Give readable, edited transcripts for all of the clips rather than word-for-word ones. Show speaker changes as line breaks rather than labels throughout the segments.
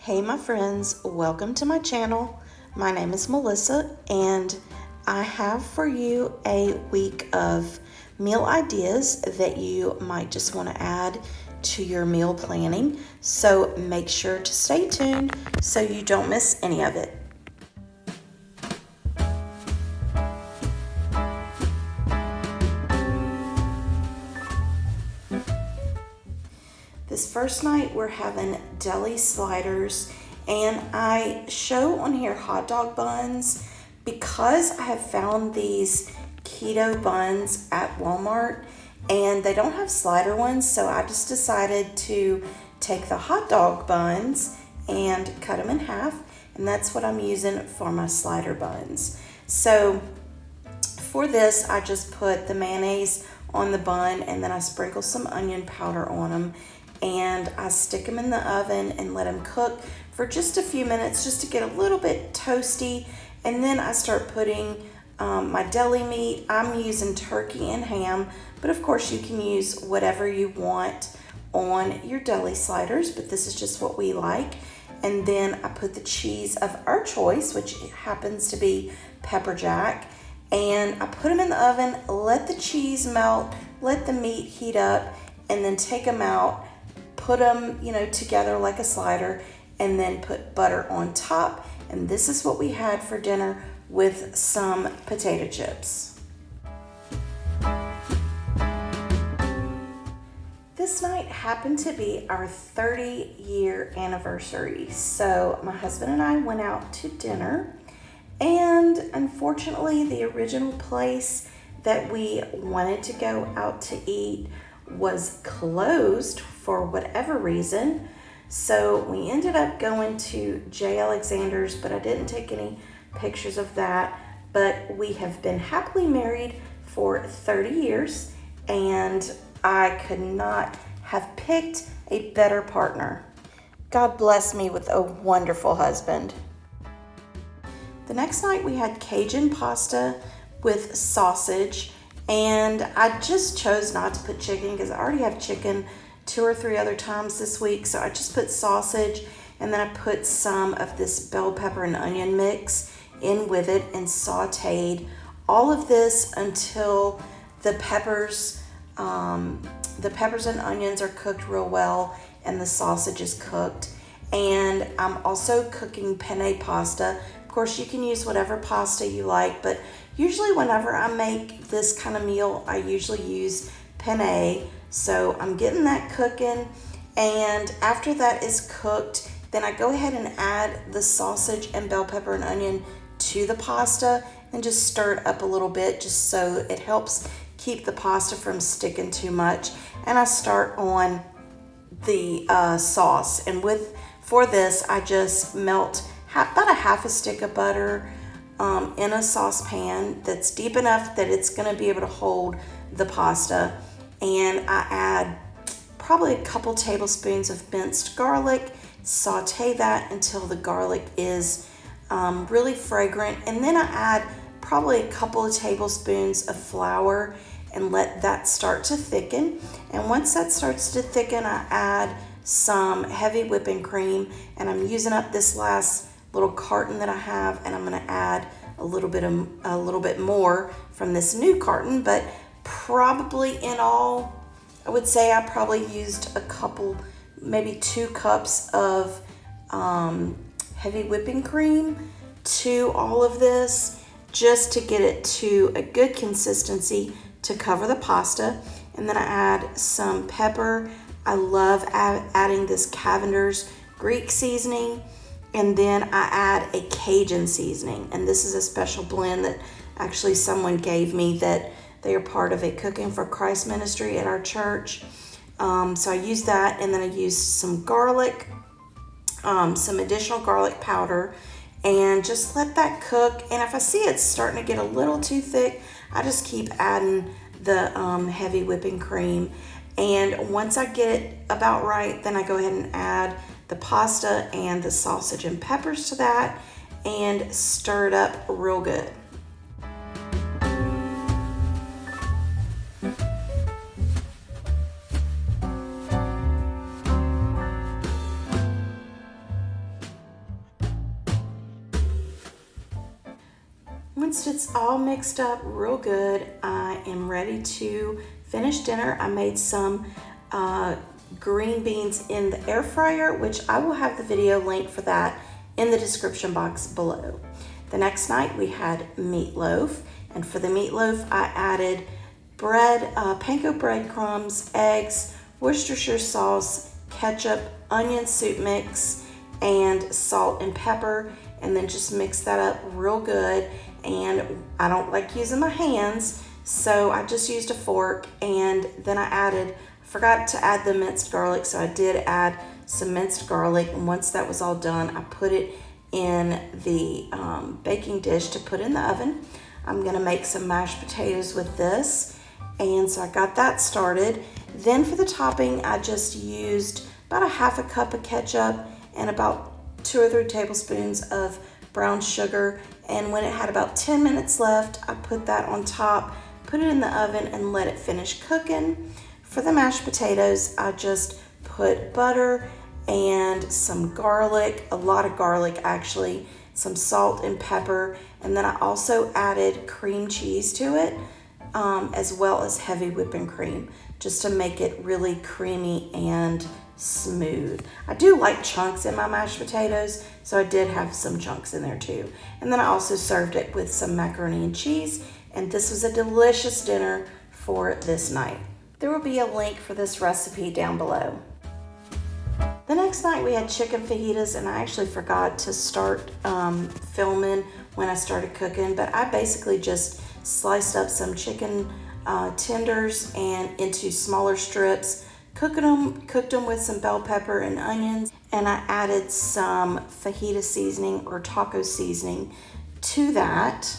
Hey my friends, welcome to my channel. My name is Melissa and I have for you a week of meal ideas that you might just want to add to your meal planning. So make sure to stay tuned so you don't miss any of it. This first night we're having Deli Sliders, and I show on here hot dog buns because I have found these keto buns at Walmart and they don't have slider ones, so I just decided to take the hot dog buns and cut them in half, and that's what I'm using for my slider buns. So for this I just put the mayonnaise on the bun and then I sprinkle some onion powder on them, and I stick them in the oven and let them cook for just a few minutes just to get a little bit toasty. And then I start putting my deli meat. I'm using turkey and ham, but of course you can use whatever you want on your deli sliders, but this is just what we like. And then I put the cheese of our choice, which happens to be pepper jack, and I put them in the oven, let the cheese melt, let the meat heat up, and then take them out, put them, together like a slider, and then put butter on top. And this is what we had for dinner with some potato chips. This night happened to be our 30-year anniversary. So my husband and I went out to dinner, and unfortunately the original place that we wanted to go out to eat was closed for whatever reason. So we ended up going to J. Alexander's, but I didn't take any pictures of that. But we have been happily married for 30 years, and I could not have picked a better partner. God bless me with a wonderful husband. The next night we had Cajun pasta with sausage, and I just chose not to put chicken because I already have chicken 2 or 3 other times this week. So I just put sausage, and then I put some of this bell pepper and onion mix in with it and sauteed all of this until the peppers and onions are cooked real well and the sausage is cooked. And I'm also cooking penne pasta. Of course, you can use whatever pasta you like, but usually whenever I make this kind of meal, I usually use penne. So I'm getting that cooking, and after that is cooked, then I go ahead and add the sausage and bell pepper and onion to the pasta and just stir it up a little bit just so it helps keep the pasta from sticking too much. And I start on the sauce, and for this I just melt about a half a stick of butter in a saucepan that's deep enough that it's going to be able to hold the pasta. And I add probably a couple tablespoons of minced garlic, saute that until the garlic is really fragrant, and then I add probably a couple of tablespoons of flour and let that start to thicken. And once that starts to thicken, I add some heavy whipping cream, and I'm using up this last little carton that I have, and I'm going to add a little bit more from this new carton, but probably in all, I would say I probably used a couple, maybe 2 cups of heavy whipping cream to all of this, just to get it to a good consistency to cover the pasta. And then I add some pepper. I love adding this Cavender's Greek seasoning, and then I add a Cajun seasoning, and this is a special blend that actually someone gave me, that they are part of a Cooking for Christ ministry at our church. So I use that, and then I use some garlic, some additional garlic powder, and just let that cook. And if I see it's starting to get a little too thick, I just keep adding the heavy whipping cream. And once I get it about right, then I go ahead and add the pasta and the sausage and peppers to that and stir it up real good. once it's all mixed up real good, I am ready to finish dinner. I made some green beans in the air fryer, which I will have the video link for that in the description box below. The next night we had meatloaf, and for the meatloaf I added bread, panko breadcrumbs, eggs, Worcestershire sauce, ketchup, onion soup mix, and salt and pepper, and then just mix that up real good. And I don't like using my hands, so I just used a fork, and then I forgot to add the minced garlic, so I did add some minced garlic, and once that was all done, I put it in the baking dish to put in the oven. I'm gonna make some mashed potatoes with this, and so I got that started. Then for the topping, I just used about a half a cup of ketchup and about 2 or 3 tablespoons of brown sugar, and when it had about 10 minutes left, I put that on top, put it in the oven, and let it finish cooking. For the mashed potatoes, I just put butter and some garlic, a lot of garlic actually, some salt and pepper, and then I also added cream cheese to it, as well as heavy whipping cream, just to make it really creamy and smooth. I do like chunks in my mashed potatoes, so I did have some chunks in there too. And then I also served it with some macaroni and cheese, and this was a delicious dinner for this night. There will be a link for this recipe down below. The next night we had chicken fajitas, and I actually forgot to start filming when I started cooking, but I basically just sliced up some chicken tenders and into smaller strips, cooked them with some bell pepper and onions, and I added some fajita seasoning or taco seasoning to that.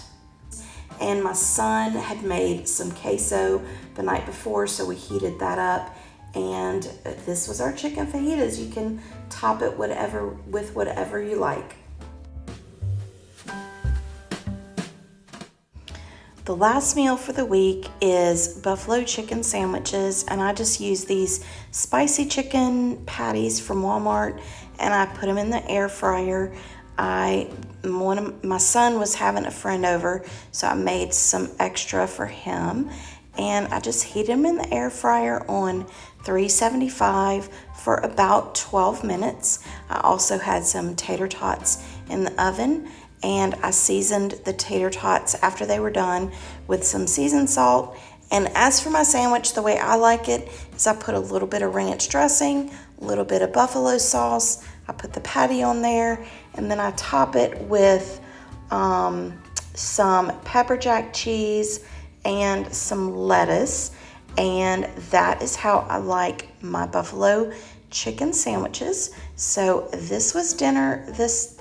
And my son had made some queso the night before, so we heated that up, and this was our chicken fajitas. You can top it with whatever you like. The last meal for the week is buffalo chicken sandwiches, and I just use these spicy chicken patties from Walmart, and I put them in the air fryer. My son was having a friend over, so I made some extra for him, and I just heated them in the air fryer on 375 for about 12 minutes. I also had some tater tots in the oven, and I seasoned the tater tots after they were done with some seasoned salt. And as for my sandwich, the way I like it is I put a little bit of ranch dressing, a little bit of buffalo sauce, I put the patty on there, and then I top it with some pepper jack cheese and some lettuce. And that is how I like my buffalo chicken sandwiches. So this was dinner, this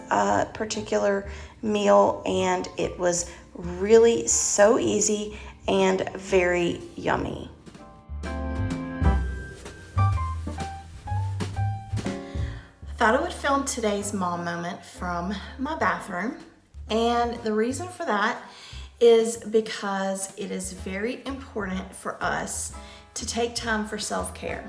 particular meal, and it was really so easy and very yummy. I thought I would film today's mom moment from my bathroom, and the reason for that is because it is very important for us to take time for self-care.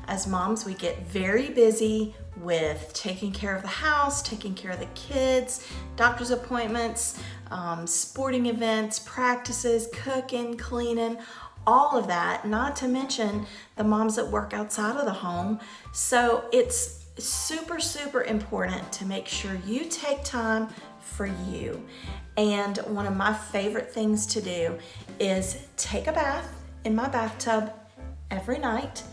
As moms, we get very busy with taking care of the house, taking care of the kids, doctor's appointments, sporting events, practices, cooking, cleaning, all of that, not to mention the moms that work outside of the home. So it's super, super important to make sure you take time for you. And one of my favorite things to do is take a bath in my bathtub every night,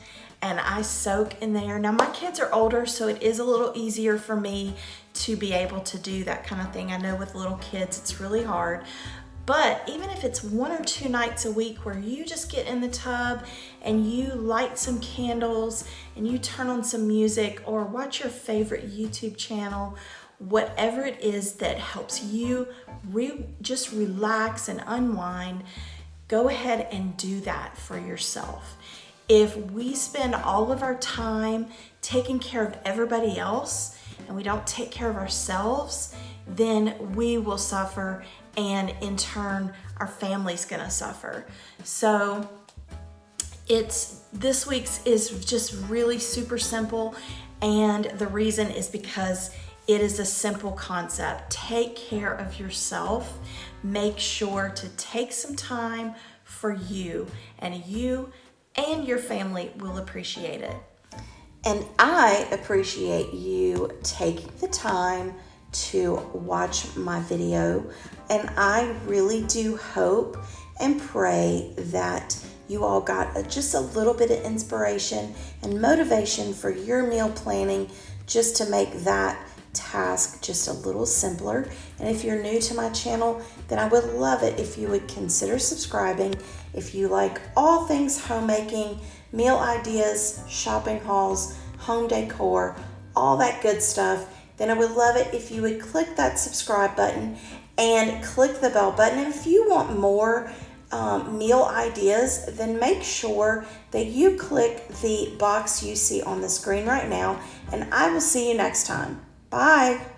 and I soak in there. Now my kids are older, so it is a little easier for me to be able to do that kind of thing. I know with little kids it's really hard, but even if it's 1 or 2 nights a week where you just get in the tub and you light some candles and you turn on some music or watch your favorite YouTube channel, whatever it is that helps you just relax and unwind, go ahead and do that for yourself. If we spend all of our time taking care of everybody else and we don't take care of ourselves, then we will suffer, and in turn our family's gonna suffer. So this week's is just really super simple, and the reason is because It is a simple concept. Take care of yourself. Make sure to take some time for you and your family will appreciate it. And I appreciate you taking the time to watch my video. And I really do hope and pray that you all got just a little bit of inspiration and motivation for your meal planning, just to make that task just a little simpler. And if you're new to my channel, then I would love it if you would consider subscribing. If you like all things homemaking, meal ideas, shopping hauls, home decor, all that good stuff, then I would love it if you would click that subscribe button and click the bell button. And if you want more meal ideas, then make sure that you click the box you see on the screen right now, and I will see you next time. Bye.